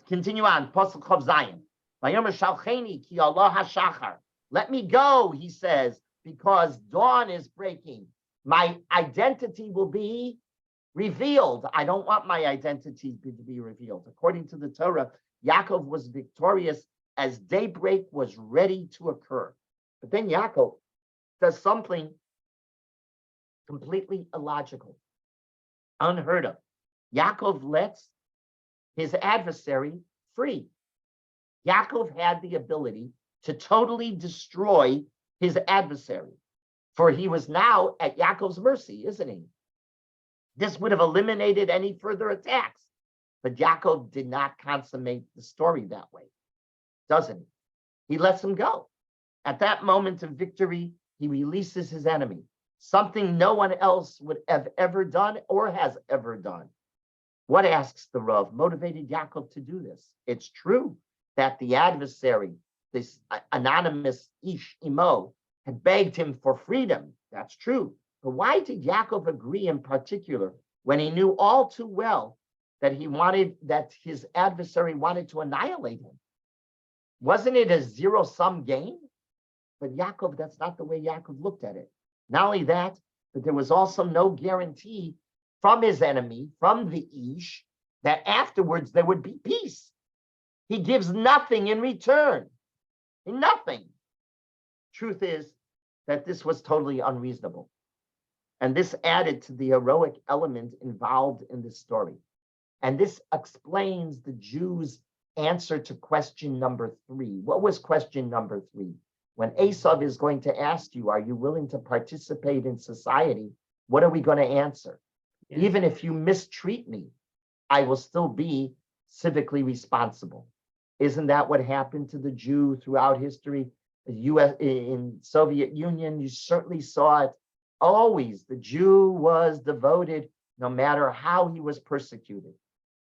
continue on. Pasuk Chav Zayin. Vayomer shalcheni ki Allah hashachar. Let me go, he says, because dawn is breaking. My identity will be revealed. I don't want my identity to be revealed. According to the Torah, Yaakov was victorious as daybreak was ready to occur. But then Yaakov does something completely illogical, unheard of. Yaakov lets his adversary free. Yaakov had the ability to totally destroy his adversary, for he was now at Yaakov's mercy, isn't he? This would have eliminated any further attacks, but Yaakov did not consummate the story that way, doesn't he? He lets him go. At that moment of victory, he releases his enemy, something no one else would have ever done or has ever done. What, asks the Rav, motivated Yaakov to do this? It's true that the adversary, this anonymous Ish Imo, had begged him for freedom. That's true. But why did Yaakov agree in particular when he knew all too well that his adversary wanted to annihilate him? Wasn't it a zero-sum game? But Yaakov, that's not the way Yaakov looked at it. Not only that, but there was also no guarantee from his enemy, from the Ish, that afterwards there would be peace. He gives nothing in return. Nothing. Truth is that this was totally unreasonable. And this added to the heroic element involved in this story. And this explains the Jews' answer to question number 3. What was question number 3? When Esav is going to ask you, are you willing to participate in society? What are we going to answer? Yeah. Even if you mistreat me, I will still be civically responsible. Isn't that what happened to the Jew throughout history? The U.S. in Soviet Union, you certainly saw it. Always, the Jew was devoted, no matter how he was persecuted.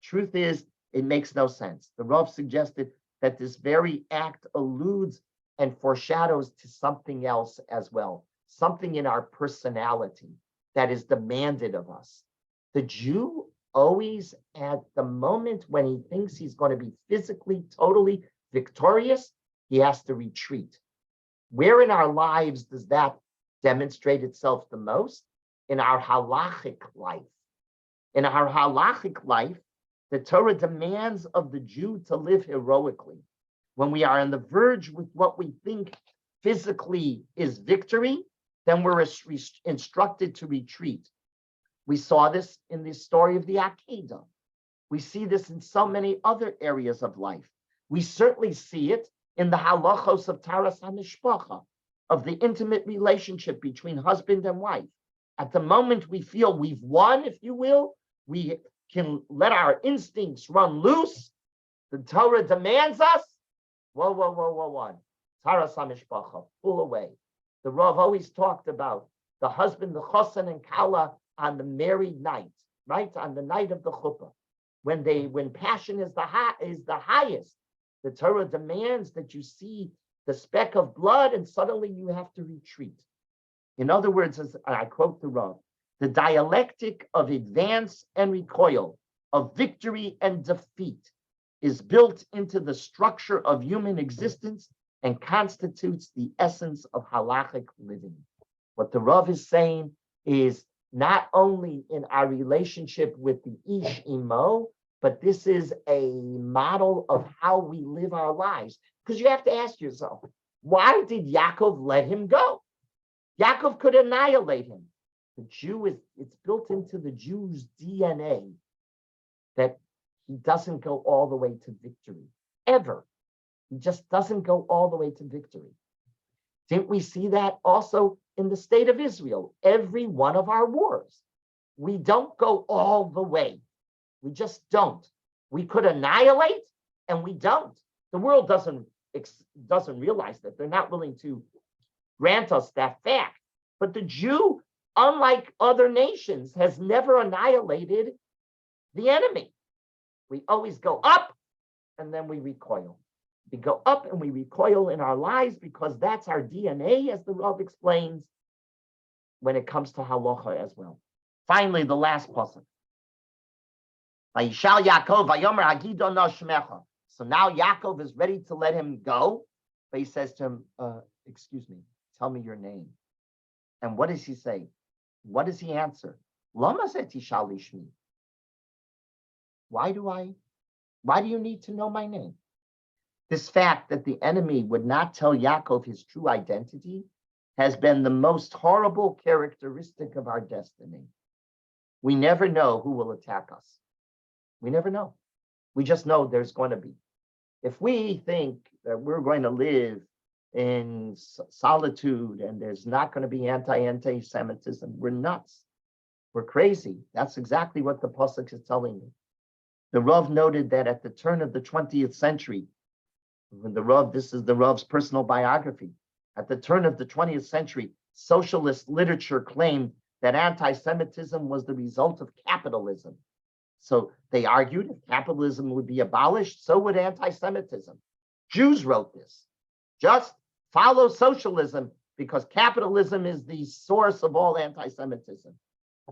Truth is, it makes no sense. The Rav suggested that this very act alludes and foreshadows to something else as well, something in our personality that is demanded of us. The Jew always, at the moment when he thinks he's going to be physically, totally victorious, he has to retreat. Where in our lives does that demonstrate itself the most? In our halachic life. In our halachic life, the Torah demands of the Jew to live heroically. When we are on the verge with what we think physically is victory, then we're instructed to retreat. We saw this in the story of the Akedah. We see this in so many other areas of life. We certainly see it in the halachos of Taras HaMishpacha, of the intimate relationship between husband and wife. At the moment we feel we've won, if you will, we can let our instincts run loose. The Torah demands us. Whoa. Tara samishpacha, pull away. The Rav always talked about the husband, the chosan and kala on the married night, right? On the night of the chuppah. When passion is the highest, the Torah demands that you see the speck of blood and suddenly you have to retreat. In other words, as I quote the Rav, the dialectic of advance and recoil, of victory and defeat, is built into the structure of human existence and constitutes the essence of halachic living. What the Rav is saying is not only in our relationship with the Ish Imo, but this is a model of how we live our lives. Because you have to ask yourself, why did Yaakov let him go? Yaakov could annihilate him. The Jew it's built into the Jew's DNA that he doesn't go all the way to victory, ever. He just doesn't go all the way to victory. Didn't we see that also in the state of Israel? Every one of our wars, we don't go all the way. We just don't. We could annihilate, and we don't. The world doesn't realize that. They're not willing to grant us that fact. But the Jew, unlike other nations, has never annihilated the enemy. We always go up, and then we recoil. We go up and we recoil in our lives because that's our DNA, as the Rav explains, when it comes to halacha as well. Finally, the last pasuk. Vayishal Yaakov, Vayomer Hagido no Shmecha. So now Yaakov is ready to let him go, but he says to him, excuse me, tell me your name. And what does he say? What does he answer? Lama tishal lishmi. Why do you need to know my name? This fact that the enemy would not tell Yaakov his true identity has been the most horrible characteristic of our destiny. We never know who will attack us. We never know. We just know there's going to be. If we think that we're going to live in solitude and there's not going to be anti-Semitism, we're nuts. We're crazy. That's exactly what the pasuk is telling me. The Rav noted that at the turn of the 20th century, when the Rav, this is the Rav's personal biography, at the turn of the 20th century, socialist literature claimed that anti-Semitism was the result of capitalism. So they argued if capitalism would be abolished, so would anti-Semitism. Jews wrote this. Just follow socialism because capitalism is the source of all anti-Semitism.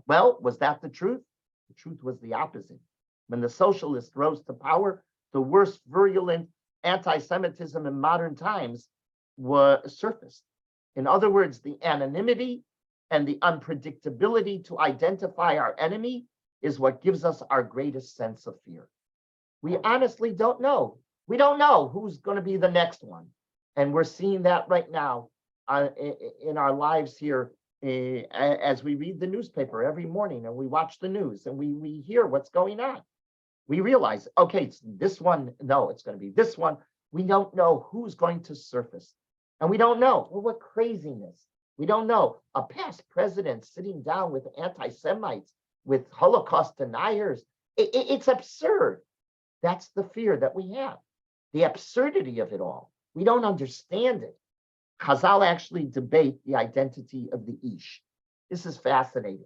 Well, was that the truth? The truth was the opposite. When the socialists rose to power, the worst virulent anti-Semitism in modern times was surfaced. In other words, the anonymity and the unpredictability to identify our enemy is what gives us our greatest sense of fear. We honestly don't know. We don't know who's going to be the next one. And we're seeing that right now in our lives here as we read the newspaper every morning and we watch the news and we hear what's going on. We realize, okay, it's this one. No, it's going to be this one. We don't know who's going to surface. And we don't know. Well, what craziness. We don't know. A past president sitting down with anti-Semites, with Holocaust deniers. It's absurd. That's the fear that we have. The absurdity of it all. We don't understand it. Chazal actually debate the identity of the Ish. This is fascinating.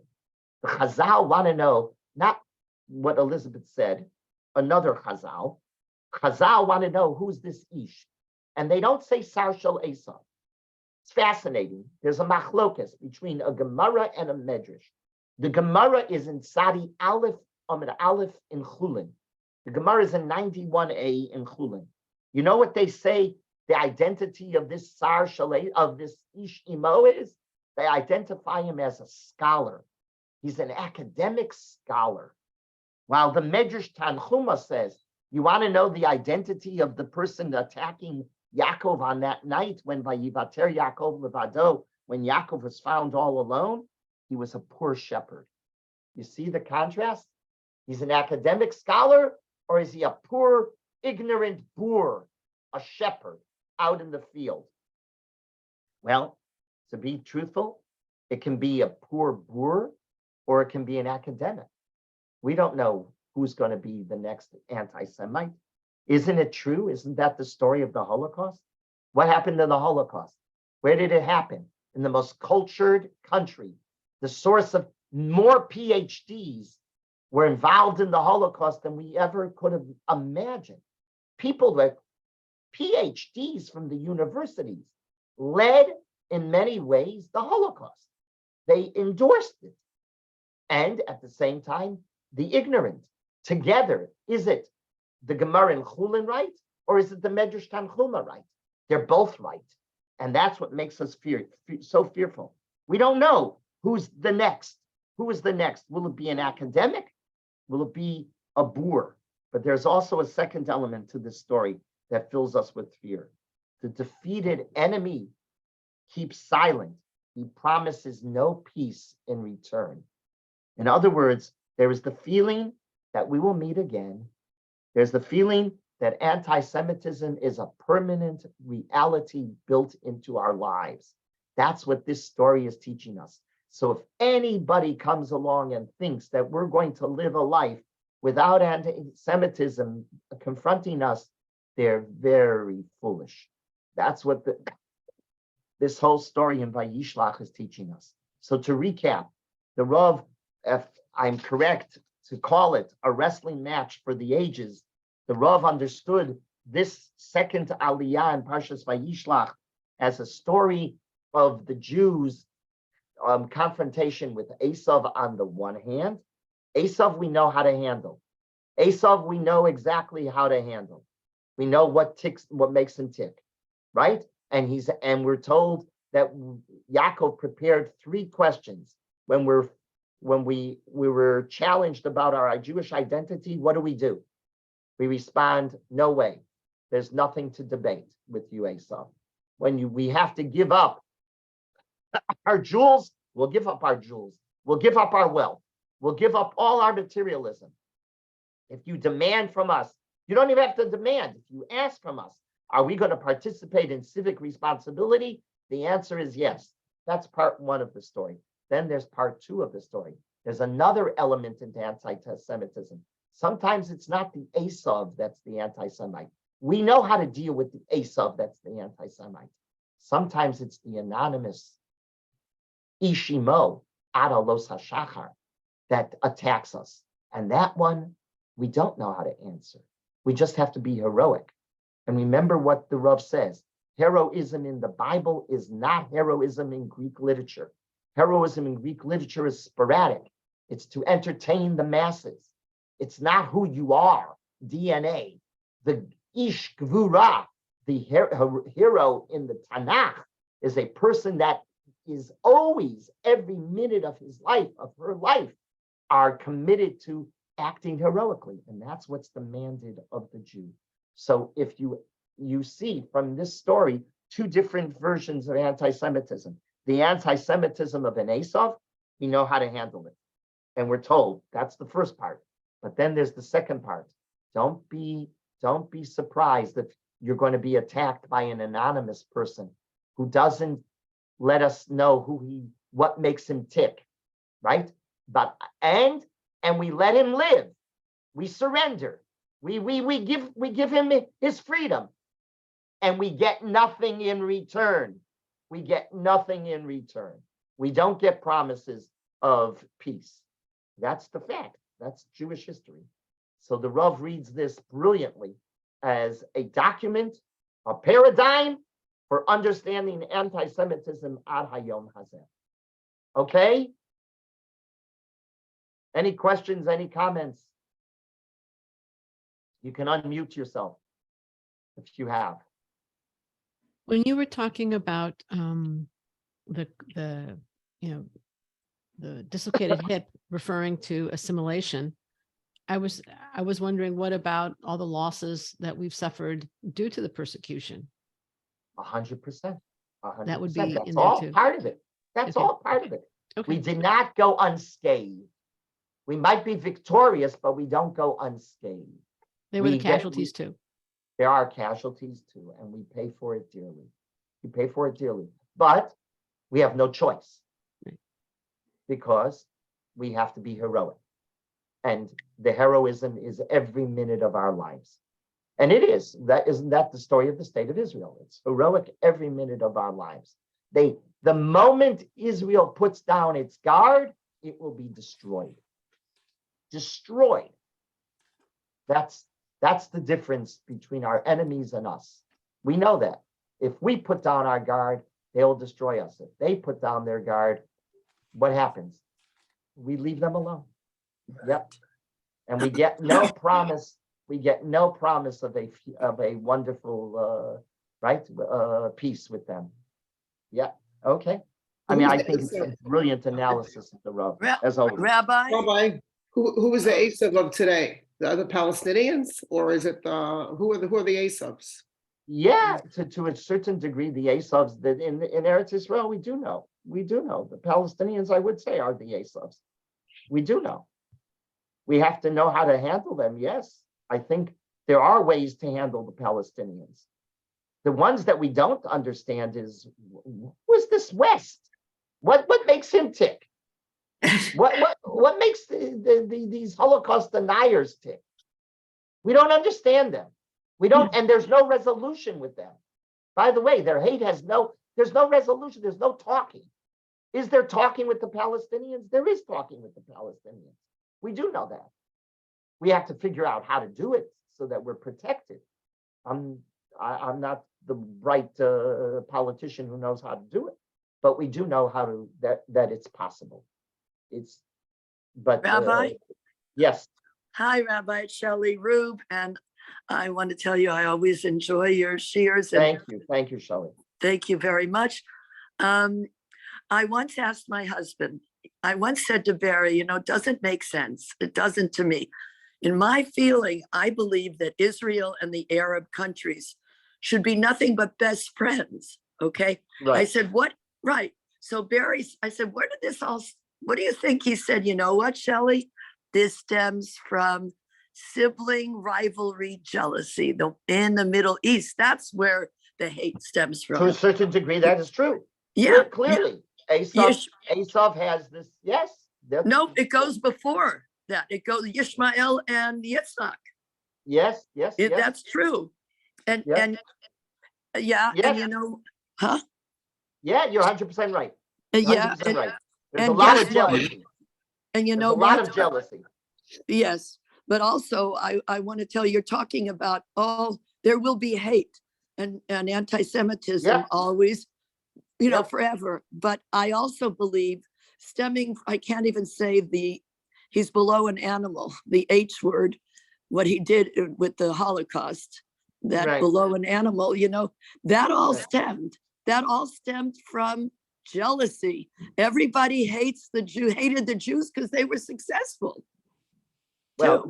The Chazal want to know not what Elizabeth said, another Chazal. Chazal want to know who's this Ish. And they don't say Sar Shel Esav. It's fascinating. There's a machlokas between a Gemara and a Medrash. The Gemara is in Sadi Aleph, Amid Aleph in Chulin. The Gemara is in 91a in Chulin. You know what they say the identity of this Sar Shalei, of this Ish Imo is? They identify him as a scholar. He's an academic scholar. While the Medrash Tanchuma says, you want to know the identity of the person attacking Yaakov on that night when Vayivater Yaakov Levado, when Yaakov was found all alone? He was a poor shepherd. You see the contrast? He's an academic scholar, or is he a poor, ignorant boor, a shepherd out in the field? Well, to be truthful, it can be a poor boor, or it can be an academic. We don't know who's going to be the next anti-Semite. Isn't it true? Isn't that the story of the Holocaust? What happened to the Holocaust? Where did it happen? In the most cultured country. The source of more PhDs were involved in the Holocaust than we ever could have imagined. People with PhDs from the universities led, in many ways, the Holocaust. They endorsed it. And at the same time, the ignorant. Together, is it the Gemara in Chulin right? Or is it the Medrash Tanchuma right? They're both right. And that's what makes us so fearful. We don't know who's the next. Who is the next? Will it be an academic? Will it be a boor? But there's also a second element to this story that fills us with fear. The defeated enemy keeps silent. He promises no peace in return. In other words, there is the feeling that we will meet again. There's the feeling that anti-Semitism is a permanent reality built into our lives. That's what this story is teaching us. So if anybody comes along and thinks that we're going to live a life without anti-Semitism confronting us, they're very foolish. That's what this whole story in Vayishlach is teaching us. So to recap, the Rav, if I'm correct to call it a wrestling match for the ages, the Rav understood this second Aliyah in Parshas Vayishlach as a story of the Jews' confrontation with Esav on the one hand. Esav we know how to handle. Esav we know exactly how to handle. We know what makes him tick, right? And we're told that Yaakov prepared 3 questions when we were challenged about our Jewish identity. What do? We respond, no way. There's nothing to debate with you, Esav. When we have to give up our jewels, we'll give up our jewels. We'll give up our wealth. We'll give up all our materialism. If you demand from us, you don't even have to demand. If you ask from us, are we going to participate in civic responsibility? The answer is yes. That's part 1 of the story. Then there's part 2 of the story. There's another element into anti-Semitism. Sometimes it's not the Esav that's the anti-Semite. We know how to deal with the Esav that's the anti-Semite. Sometimes it's the anonymous Ishimo, Adalos HaShachar, that attacks us. And that one, we don't know how to answer. We just have to be heroic. And remember what the Rav says. Heroism in the Bible is not heroism in Greek literature. Heroism in Greek literature is sporadic. It's to entertain the masses. It's not who you are, DNA. The Ish Gvura, the hero in the Tanakh, is a person that is always, every minute of his life, of her life, are committed to acting heroically. And that's what's demanded of the Jew. So if you see from this story 2 different versions of anti-Semitism. The anti-Semitism of an Esav, we know how to handle it. And we're told that's the first part. But then there's the second part. Don't be surprised if you're going to be attacked by an anonymous person who doesn't let us know what makes him tick, right? But and we let him live. We surrender. We give him his freedom, and we get nothing in return. We get nothing in return. We don't get promises of peace. That's the fact. That's Jewish history. So the Rav reads this brilliantly as a document, a paradigm for understanding anti-Semitism ad hayom hazeh. Okay? Any questions, any comments? You can unmute yourself if you have. When you were talking about the dislocated hip referring to assimilation, I was wondering, what about all the losses that we've suffered due to the persecution? 100%. That would be That's in there all too. part of it. That's Okay. all part of it. Okay. We did not go unscathed. We might be victorious, but we don't go unscathed. They were the we get- casualties too. There are casualties too, and we pay for it dearly. We pay for it dearly, but we have no choice Right. because we have to be heroic. And the heroism is every minute of our lives. And it is. Isn't that the story of the state of Israel? It's heroic every minute of our lives. The moment Israel puts down its guard, it will be destroyed. Destroyed. That's the difference between our enemies and us. We know that. If we put down our guard, they'll destroy us. If they put down their guard, what happens? We leave them alone. Yep. And we get no promise. We get no promise of a wonderful peace with them. Yeah. Okay. I mean, I think it's a brilliant analysis of the road, as always. Rabbi, who is the Asav of today? The other Palestinians, or is it who are the Asavs? Yeah, to a certain degree, the Asavs that in Eretz Israel, we do know. The Palestinians, I would say, are the Asavs. We do know. We have to know how to handle them. Yes, I think there are ways to handle the Palestinians. The ones that we don't understand is, who is this West? What makes him tick? What makes these Holocaust deniers tick? We don't understand them. We don't, and there's no resolution with them. By the way, their hate there's no resolution, there's no talking. Is there talking with the Palestinians? There is talking with the Palestinians. We do know that. We have to figure out how to do it so that we're protected. I'm not the right politician who knows how to do it, but we do know how to that it's possible. Rabbi? Yes. Hi, Rabbi, it's Shelley Rube, and I want to tell you I always enjoy your shears. Thank you, Shelley. Thank you very much. I once asked my husband, I once said to Barry, it doesn't make sense. It doesn't to me. In my feeling, I believe that Israel and the Arab countries should be nothing but best friends, okay? Right. I said, what? Right. So Barry, I said, where did this all, what do you think? He said, you know what, Shelley? This stems from sibling rivalry, jealousy in the Middle East. That's where the hate stems from. To a certain degree, that is true. Yeah. Clearly. Yeah. Esav has this, yes. No, it goes before that. It goes Yishmael and Yitzhak. Yes. That's true. And yes. And huh? Yeah, you're 100% right. 100% Yeah. right. There's a lot of jealousy. And There's a lot of jealousy. Yes. But also, I want to tell you, you're talking about, there will be hate and anti-Semitism always, forever. But I also believe I can't even say he's below an animal, the H word, what he did with the Holocaust, that below an animal, that all stemmed from jealousy. Everybody hated the Jews because they were successful. Well,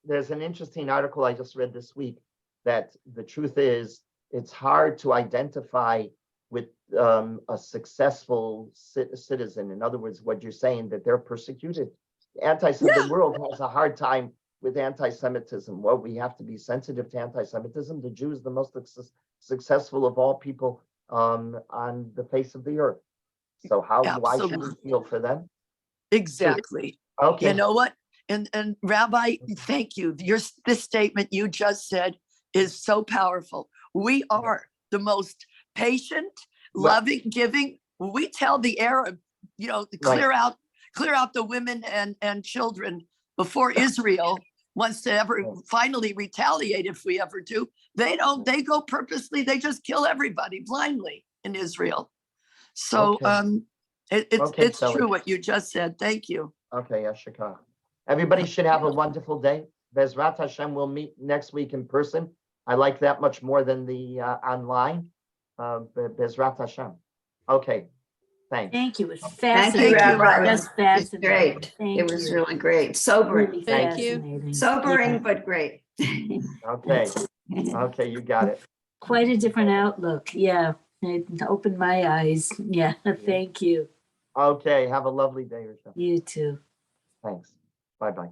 there's an interesting article I just read this week that the truth is it's hard to identify with a successful citizen. In other words, what you're saying, that they're persecuted. The world has a hard time with anti-Semitism. Well, we have to be sensitive to anti-Semitism. The Jew is the most successful of all people on the face of the earth. So why should we feel for them? Exactly. Okay. You know what? And Rabbi, thank you. This statement you just said is so powerful. We are the most patient, loving, giving. We tell the Arab, clear out the women and children before Israel wants to ever finally retaliate, if we ever do. They go purposely, they just kill everybody blindly in Israel. So it's true what you just said. Thank you. Okay, Yashika. Everybody should have a wonderful day. Bezrat Hashem, we'll meet next week in person. I like that much more than the online. Bezrat Hashem. Okay, thanks. Thank you. It was Thank you, fascinating. Rabbi. Just It's fascinating. great. Thank It was you. really great. Sobering. Really Thank you. fascinating. Sobering, Yeah. but great. Okay, you got it. Quite a different outlook. Yeah. It opened my eyes. Yeah. Thank you. Okay, have a lovely day, Rachel. You too. Thanks. Bye-bye.